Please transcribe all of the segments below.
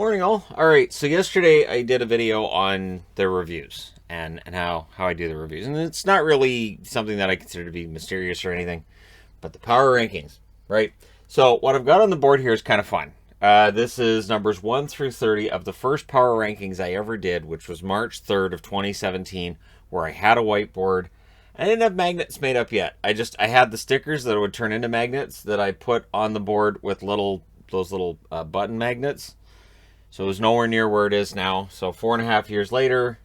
Morning all. Alright, so yesterday I did a video on the reviews and how I do the reviews. And it's not really something that I consider to be mysterious or anything, but the power rankings, right? So what I've got on the board here is kind of fun. This is numbers 1 through 30 of the first power rankings I ever did, which was March 3rd of 2017, where I had a whiteboard. I didn't have magnets made up yet. I had the stickers that would turn into magnets that I put on the board with those little button magnets. So it was nowhere near where it is now. So 4.5 years later,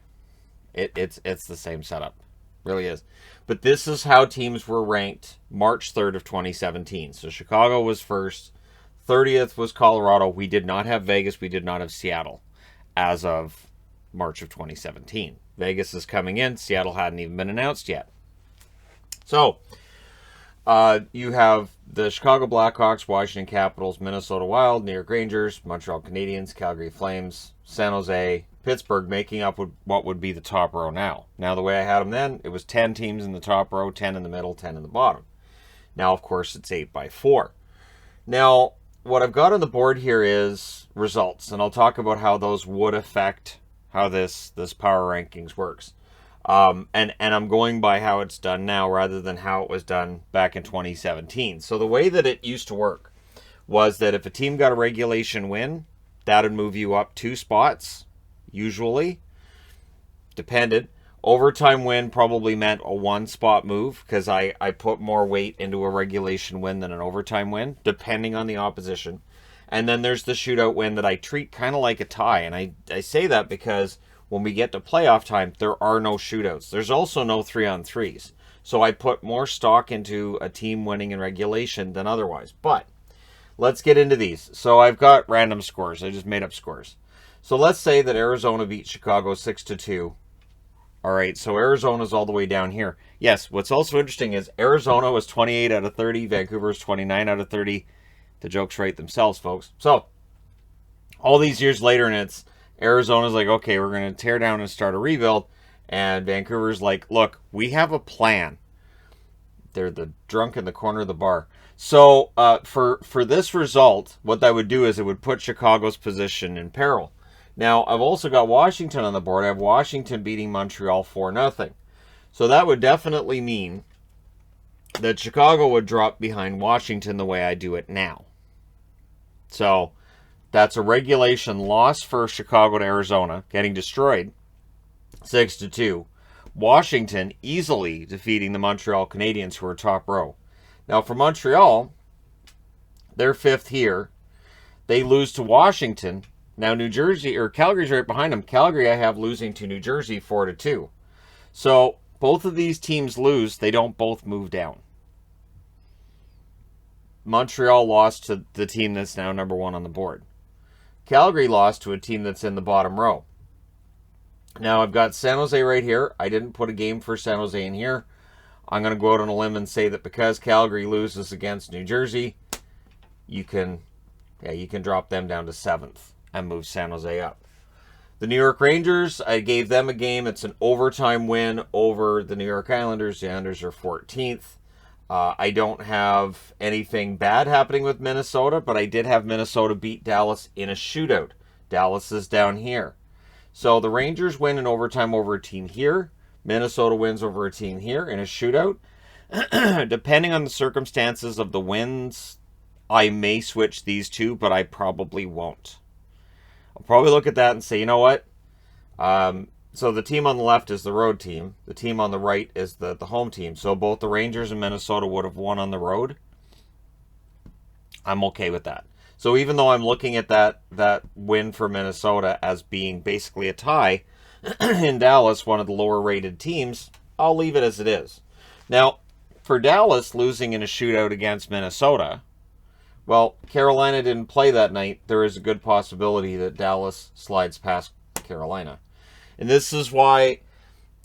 it's the same setup. Really is. But this is how teams were ranked March 3rd of 2017. So Chicago was first. 30th was Colorado. We did not have Vegas. We did not have Seattle as of March of 2017. Vegas is coming in. Seattle hadn't even been announced yet. So you have the Chicago Blackhawks, Washington Capitals, Minnesota Wild, New York Rangers, Montreal Canadiens, Calgary Flames, San Jose, Pittsburgh, making up what would be the top row now. Now, the way I had them then, it was 10 teams in the top row, 10 in the middle, 10 in the bottom. Now, of course, it's 8x4. Now, what I've got on the board here is results, and I'll talk about how those would affect how this power rankings works. And I'm going by how it's done now rather than how it was done back in 2017. So the way that it used to work was that if a team got a regulation win, that would move you up 2 spots, usually. Depended. Overtime win probably meant a 1-spot move because I put more weight into a regulation win than an overtime win, depending on the opposition. And then there's the shootout win that I treat kind of like a tie. And I say that because when we get to playoff time, there are no shootouts. There's also no 3-on-3s. So I put more stock into a team winning in regulation than otherwise. But let's get into these. So I've got random scores. I just made up scores. So let's say that Arizona beat Chicago 6-2. All right, so Arizona's all the way down here. Yes, what's also interesting is Arizona was 28 out of 30. Vancouver was 29 out of 30. The jokes write themselves, folks. So all these years later, and it's Arizona's like, okay, we're going to tear down and start a rebuild. And Vancouver's like, look, we have a plan. They're the drunk in the corner of the bar. So for this result, what that would do is it would put Chicago's position in peril. Now, I've also got Washington on the board. I have Washington beating Montreal 4-0. So that would definitely mean that Chicago would drop behind Washington the way I do it now. So that's a regulation loss for Chicago to Arizona, getting destroyed 6-2. Washington easily defeating the Montreal Canadiens, who are top row. Now for Montreal, they're 5th here. They lose to Washington. Now New Jersey, or Calgary's right behind them. Calgary I have losing to New Jersey 4-2. So both of these teams lose. They don't both move down. Montreal lost to the team that's now number 1 on the board. Calgary lost to a team that's in the bottom row. Now, I've got San Jose right here. I didn't put a game for San Jose in here. I'm going to go out on a limb and say that because Calgary loses against New Jersey, you can drop them down to 7th and move San Jose up. The New York Rangers, I gave them a game. It's an overtime win over the New York Islanders. The Islanders are 14th. I don't have anything bad happening with Minnesota, but I did have Minnesota beat Dallas in a shootout. Dallas is down here. So the Rangers win in overtime over a team here. Minnesota wins over a team here in a shootout. Depending on the circumstances of the wins, I may switch these two, but I probably won't. I'll probably look at that and say, you know what? So the team on the left is the road team. The team on the right is the home team. So both the Rangers and Minnesota would have won on the road. I'm okay with that. So even though I'm looking at that win for Minnesota as being basically a tie in Dallas, one of the lower rated teams, I'll leave it as it is. Now, for Dallas losing in a shootout against Minnesota, well, Carolina didn't play that night. There is a good possibility that Dallas slides past Carolina. And this is why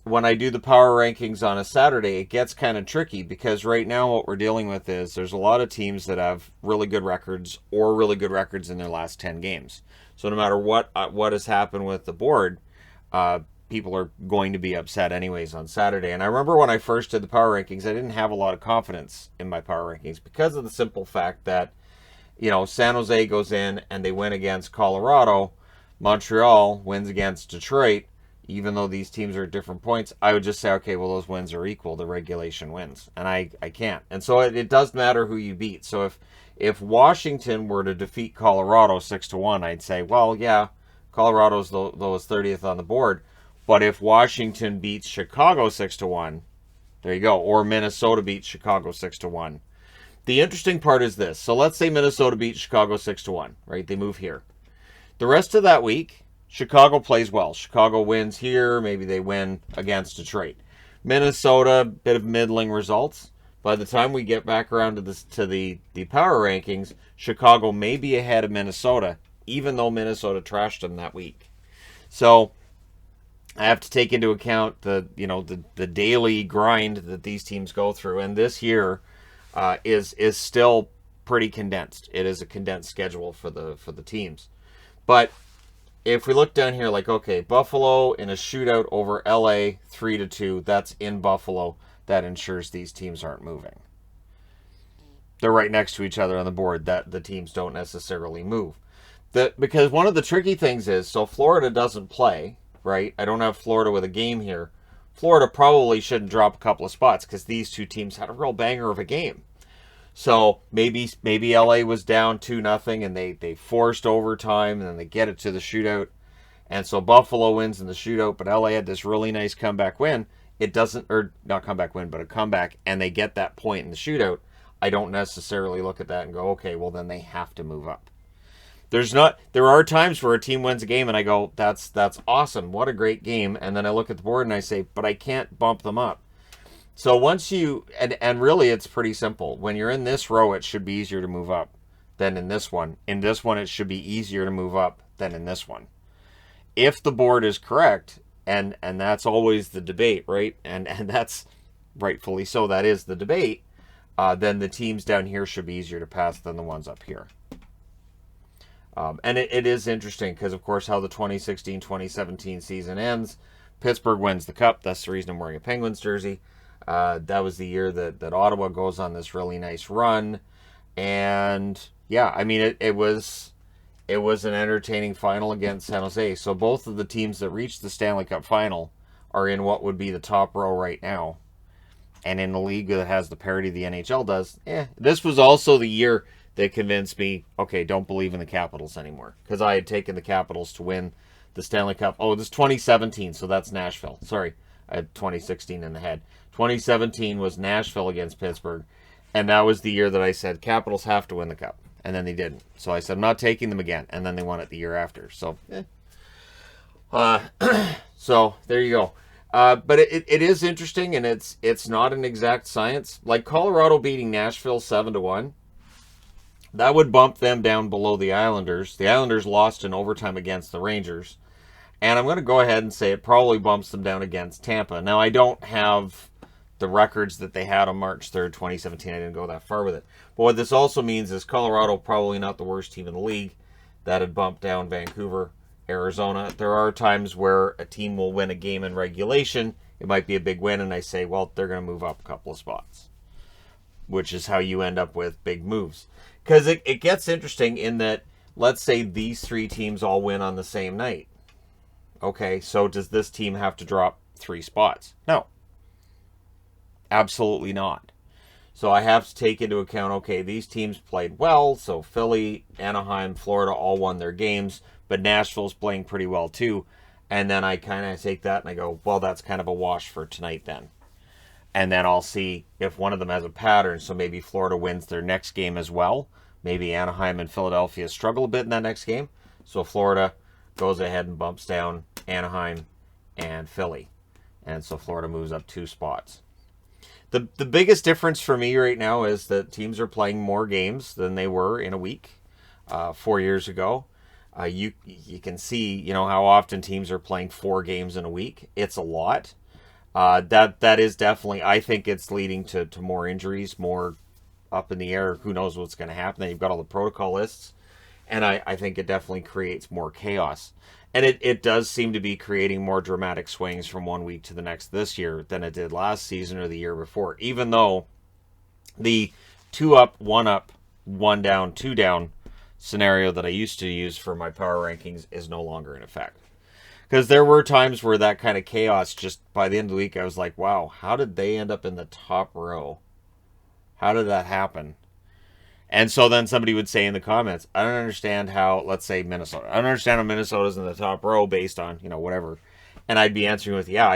when I do the power rankings on a Saturday, it gets kind of tricky because right now what we're dealing with is there's a lot of teams that have really good records or really good records in their last 10 games. So no matter what has happened with the board, people are going to be upset anyways on Saturday. And I remember when I first did the power rankings, I didn't have a lot of confidence in my power rankings because of the simple fact that, you know, San Jose goes in and they win against Colorado, Montreal wins against Detroit, even though these teams are at different points, I would just say, okay, well, those wins are equal. The regulation wins. And I can't. And so it does matter who you beat. So if Washington were to defeat Colorado 6-1, I'd say, well, yeah, Colorado's lowest 30th on the board. But if Washington beats Chicago 6-1, there you go. Or Minnesota beats Chicago 6-1. The interesting part is this. So let's say Minnesota beats Chicago 6-1, right? They move here. The rest of that week, Chicago plays well. Chicago wins here. Maybe they win against Detroit. Minnesota, bit of middling results. By the time we get back around to the power rankings, Chicago may be ahead of Minnesota, even though Minnesota trashed them that week. So I have to take into account the daily grind that these teams go through, and this year is still pretty condensed. It is a condensed schedule for the teams, but if we look down here, like, okay, Buffalo in a shootout over LA 3-2, that's in Buffalo. That ensures these teams aren't moving. They're right next to each other on the board. That the teams don't necessarily move. Because one of the tricky things is, so Florida doesn't play, right? I don't have Florida with a game here. Florida probably shouldn't drop a couple of spots because these two teams had a real banger of a game. So maybe LA was down 2-0 and they forced overtime and then they get it to the shootout. And so Buffalo wins in the shootout, but LA had this really nice comeback win. It doesn't, or not comeback win, but a comeback, and they get that point in the shootout. I don't necessarily look at that and go, okay, well then they have to move up. There are times where a team wins a game and I go, that's awesome. What a great game. And then I look at the board and I say, but I can't bump them up. So once you, and really it's pretty simple. When you're in this row, it should be easier to move up than in this one. In this one, it should be easier to move up than in this one. If the board is correct, and that's always the debate, right? And that's rightfully so, that is the debate, then the teams down here should be easier to pass than the ones up here. And it is interesting because, of course, how the 2016-2017 season ends. Pittsburgh wins the Cup. That's the reason I'm wearing a Penguins jersey. That was the year that Ottawa goes on this really nice run. And, yeah, I mean, it was an entertaining final against San Jose. So both of the teams that reached the Stanley Cup final are in what would be the top row right now. And in a league that has the parity the NHL does, this was also the year that convinced me, okay, don't believe in the Capitals anymore. Because I had taken the Capitals to win the Stanley Cup. Oh, this is 2017, so that's Nashville. Sorry, I had 2016 in the head. 2017 was Nashville against Pittsburgh, and that was the year that I said, Capitals have to win the Cup. And then they didn't. So I said, I'm not taking them again. And then they won it the year after. So, so there you go. But it is interesting, and it's not an exact science. Like Colorado beating Nashville 7-1, that would bump them down below the Islanders. The Islanders lost in overtime against the Rangers. And I'm going to go ahead and say it probably bumps them down against Tampa. Now, I don't have the records that they had on March 3rd, 2017. I didn't go that far with it. But what this also means is Colorado probably not the worst team in the league. That had bumped down Vancouver, Arizona. There are times where a team will win a game in regulation. It might be a big win, and I say, well, they're going to move up a couple of spots, which is how you end up with big moves. Because it gets interesting in that, let's say these three teams all win on the same night. Okay, so does this team have to drop 3 spots? No. Absolutely not. So I have to take into account, okay, these teams played well, so Philly, Anaheim, Florida all won their games, but Nashville's playing pretty well too. And then I kind of take that and I go, well, that's kind of a wash for tonight then. And then I'll see if one of them has a pattern, so maybe Florida wins their next game as well. Maybe Anaheim and Philadelphia struggle a bit in that next game. So Florida goes ahead and bumps down Anaheim and Philly. And so Florida moves up 2 spots. The biggest difference for me right now is that teams are playing more games than they were in a week 4 years ago. You can see, how often teams are playing 4 games in a week. It's a lot. That is definitely, I think it's leading to more injuries, more up in the air. Who knows what's going to happen? Then you've got all the protocol lists. And I think it definitely creates more chaos. And it does seem to be creating more dramatic swings from one week to the next this year than it did last season or the year before. Even though the 2 up, 1 down, 2 down scenario that I used to use for my power rankings is no longer in effect. Because there were times where that kind of chaos, just by the end of the week, I was like, wow, how did they end up in the top row? How did that happen? And so then somebody would say in the comments, I don't understand how, let's say Minnesota, I don't understand how Minnesota's in the top row based on, whatever. And I'd be answering with, yeah,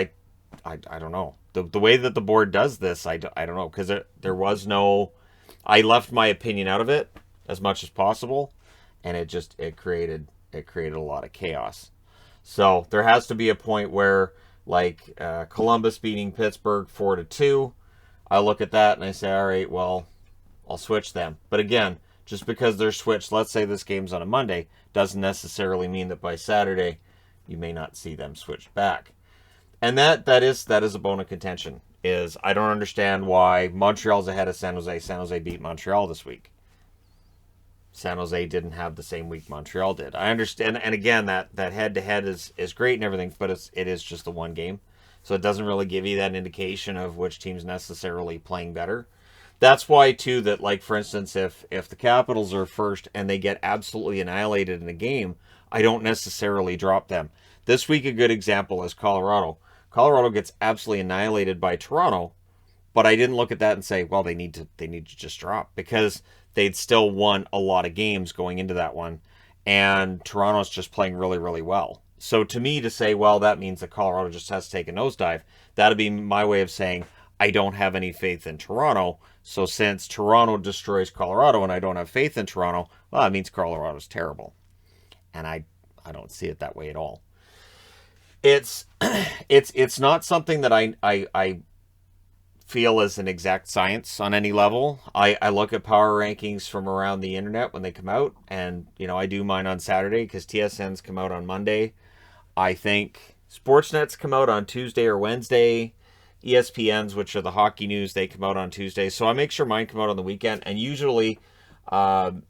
I don't know. The way that the board does this, I don't know. Because there was no, I left my opinion out of it as much as possible. And it created a lot of chaos. So there has to be a point where, like Columbus beating Pittsburgh 4-2, I look at that and I say, all right, well, I'll switch them. But again, just because they're switched, let's say this game's on a Monday, doesn't necessarily mean that by Saturday you may not see them switched back. And that is a bone of contention. Is I don't understand why Montreal's ahead of San Jose. San Jose beat Montreal this week. San Jose didn't have the same week Montreal did. I understand, and again, that head-to-head is great and everything, but it is just the one game. So it doesn't really give you that indication of which team's necessarily playing better. That's why, too, that, like, for instance, if the Capitals are first and they get absolutely annihilated in a game, I don't necessarily drop them. This week, a good example is Colorado. Colorado gets absolutely annihilated by Toronto, but I didn't look at that and say, well, they need to just drop, because they'd still won a lot of games going into that one, and Toronto's just playing really, really well. So to me, to say, well, that means that Colorado just has to take a nosedive, that'd be my way of saying I don't have any faith in Toronto. So since Toronto destroys Colorado and I don't have faith in Toronto, well, that means Colorado's terrible. And I don't see it that way at all. It's not something that I feel is an exact science on any level. I look at power rankings from around the internet when they come out, and I do mine on Saturday because TSN's come out on Monday. I think Sportsnet's come out on Tuesday or Wednesday. ESPN's, which are the hockey news, they come out on Tuesday. So I make sure mine come out on the weekend. And usually I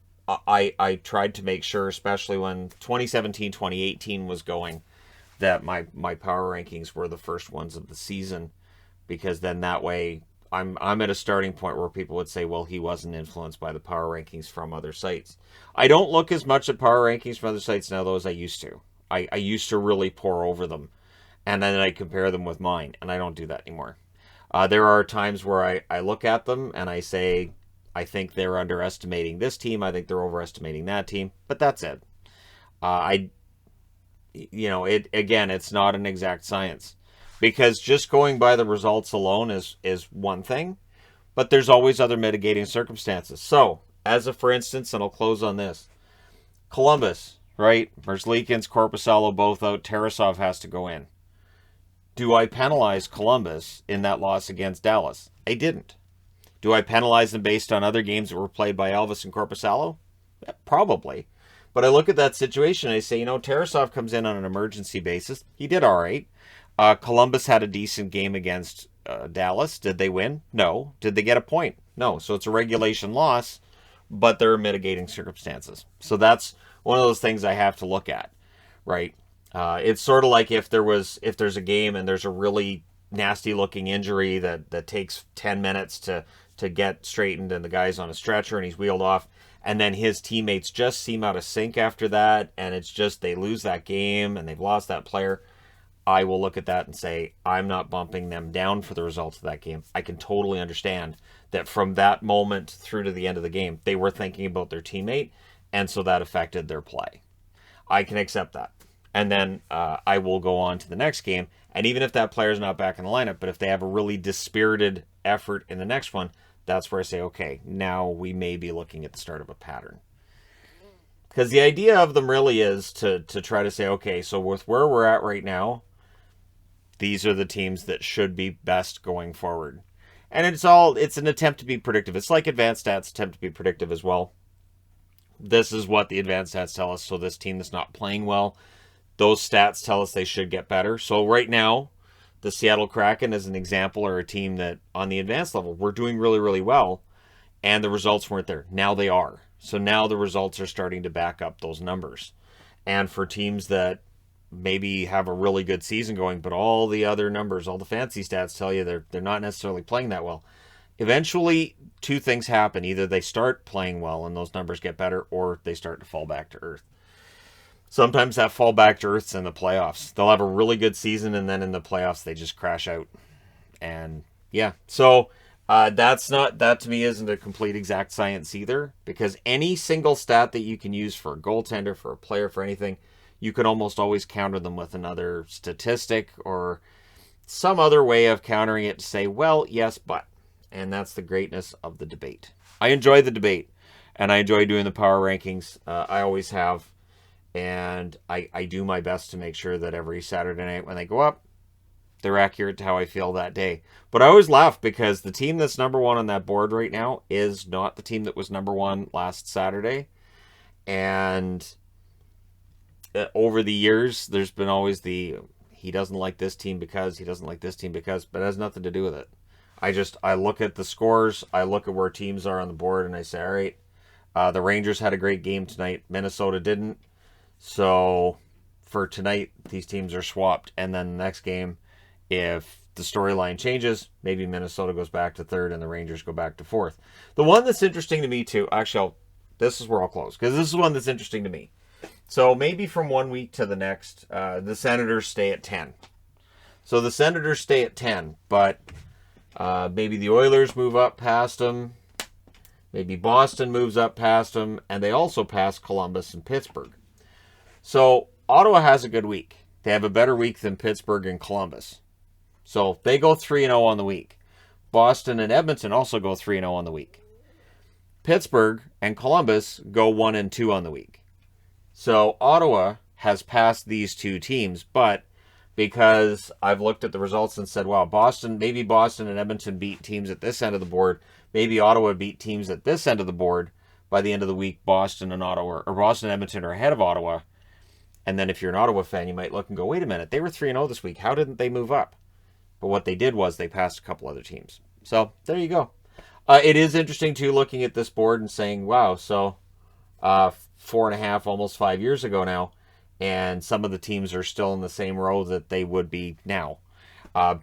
tried to make sure, especially when 2017, 2018 was going, that my power rankings were the first ones of the season. Because then that way I'm at a starting point where people would say, well, he wasn't influenced by the power rankings from other sites. I don't look as much at power rankings from other sites now, though, as I used to. I used to really pore over them, and then I compare them with mine, and I don't do that anymore. There are times where I look at them and I say, I think they're underestimating this team, I think they're overestimating that team, but that's it. It's not an exact science. Because just going by the results alone is one thing, but there's always other mitigating circumstances. So, as a for instance, and I'll close on this, Columbus, right? Merzlikins, Korpisalo both out. Tarasov has to go in. Do I penalize Columbus in that loss against Dallas? I didn't. Do I penalize them based on other games that were played by Elvis and Korpisalo? Probably. But I look at that situation and I say, Tarasov comes in on an emergency basis. He did all right. Columbus had a decent game against Dallas. Did they win? No. Did they get a point? No. So it's a regulation loss, but there are mitigating circumstances. So that's one of those things I have to look at, right? It's sort of like if there's a game and there's a really nasty looking injury that takes 10 minutes to get straightened, and the guy's on a stretcher and he's wheeled off, and then his teammates just seem out of sync after that, and it's just they lose that game and they've lost that player. I will look at that and say, I'm not bumping them down for the results of that game. I can totally understand that from that moment through to the end of the game, they were thinking about their teammate, and so that affected their play. I can accept that. And then I will go on to the next game, and even if that player's not back in the lineup, but if they have a really dispirited effort in the next one, that's where I say, okay, now we may be looking at the start of a pattern. Because the idea of them really is to try to say, okay, so with where we're at right now, these are the teams that should be best going forward. And it's an attempt to be predictive. It's like advanced stats attempt to be predictive as well. This is what the advanced stats tell us. So this team that's not playing well, those stats tell us they should get better. So right now, the Seattle Kraken is an example, or a team that on the advanced level, we're doing really, really well, and the results weren't there. Now they are. So now the results are starting to back up those numbers. And for teams that maybe have a really good season going, but all the other numbers, all the fancy stats tell you they're not necessarily playing that well, eventually two things happen. Either they start playing well and those numbers get better, or they start to fall back to earth. Sometimes that fall back to earth's in the playoffs. They'll have a really good season, and then in the playoffs they just crash out. And yeah, so that to me isn't a complete exact science either, because any single stat that you can use for a goaltender, for a player, for anything, you can almost always counter them with another statistic or some other way of countering it to say, well, yes, but. And that's the greatness of the debate. I enjoy the debate, and I enjoy doing the power rankings. I always have. And I do my best to make sure that every Saturday night when they go up, they're accurate to how I feel that day. But I always laugh because the team that's number one on that board right now is not the team that was number one last Saturday. And over the years, there's been always he doesn't like this team because, he doesn't like this team because, but it has nothing to do with it. I look at the scores, I look at where teams are on the board, and I say, all right, the Rangers had a great game tonight. Minnesota didn't. So for tonight, these teams are swapped. And then the next game, if the storyline changes, maybe Minnesota goes back to third and the Rangers go back to fourth. The one that's interesting to me too, actually, this is where I'll close, because this is one that's interesting to me. So maybe from one week to the next, the Senators stay at 10. So the Senators stay at 10, but maybe the Oilers move up past them. Maybe Boston moves up past them, and they also pass Columbus and Pittsburgh. So Ottawa has a good week. They have a better week than Pittsburgh and Columbus. So they go 3-0 on the week. Boston and Edmonton also go 3-0 on the week. Pittsburgh and Columbus go 1-2 on the week. So Ottawa has passed these two teams, but because I've looked at the results and said, wow, maybe Boston and Edmonton beat teams at this end of the board. Maybe Ottawa beat teams at this end of the board. By the end of the week, Boston and Edmonton are ahead of Ottawa. And then if you're an Ottawa fan, you might look and go, wait a minute, they were 3-0 this week. How didn't they move up? But what they did was they passed a couple other teams. So there you go. It is interesting, too, looking at this board and saying, wow, so 4.5, almost 5 years ago now, and some of the teams are still in the same row that they would be now. I'm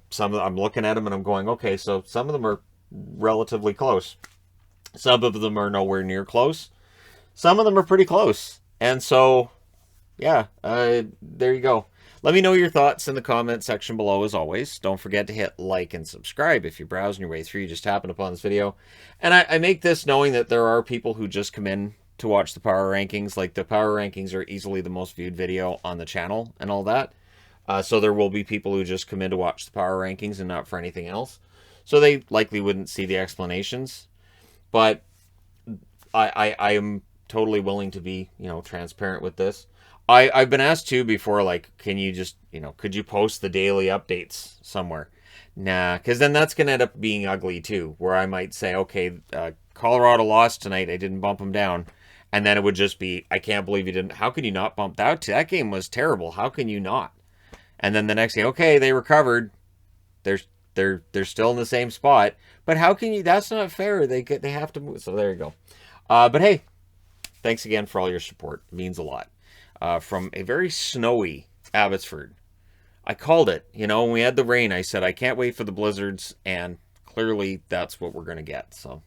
looking at them and I'm going, okay, so some of them are relatively close. Some of them are nowhere near close. Some of them are pretty close. And so, yeah, there you go. Let me know your thoughts in the comment section below, as always. Don't forget to hit like and subscribe if you're browsing your way through. You just happened upon this video. And I make this knowing that there are people who just come in to watch the power rankings. Like, the power rankings are easily the most viewed video on the channel and all that. So there will be people who just come in to watch the power rankings and not for anything else. So they likely wouldn't see the explanations. But I am totally willing to be, transparent with this. I've been asked too before, like, can you just, could you post the daily updates somewhere? Nah, because then that's going to end up being ugly too, where I might say, okay, Colorado lost tonight, I didn't bump them down. And then it would just be, I can't believe you didn't, how can you not bump that? That game was terrible, how can you not? And then the next day, okay, they recovered, they're still in the same spot, but how can you, that's not fair, they have to move, so there you go. But hey, thanks again for all your support, it means a lot. From a very snowy Abbotsford. I called it, when we had the rain, I said, I can't wait for the blizzards, and clearly that's what we're going to get, so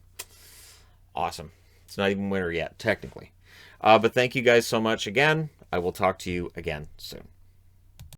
awesome. It's not even winter yet, technically. But thank you guys so much again. I will talk to you again soon.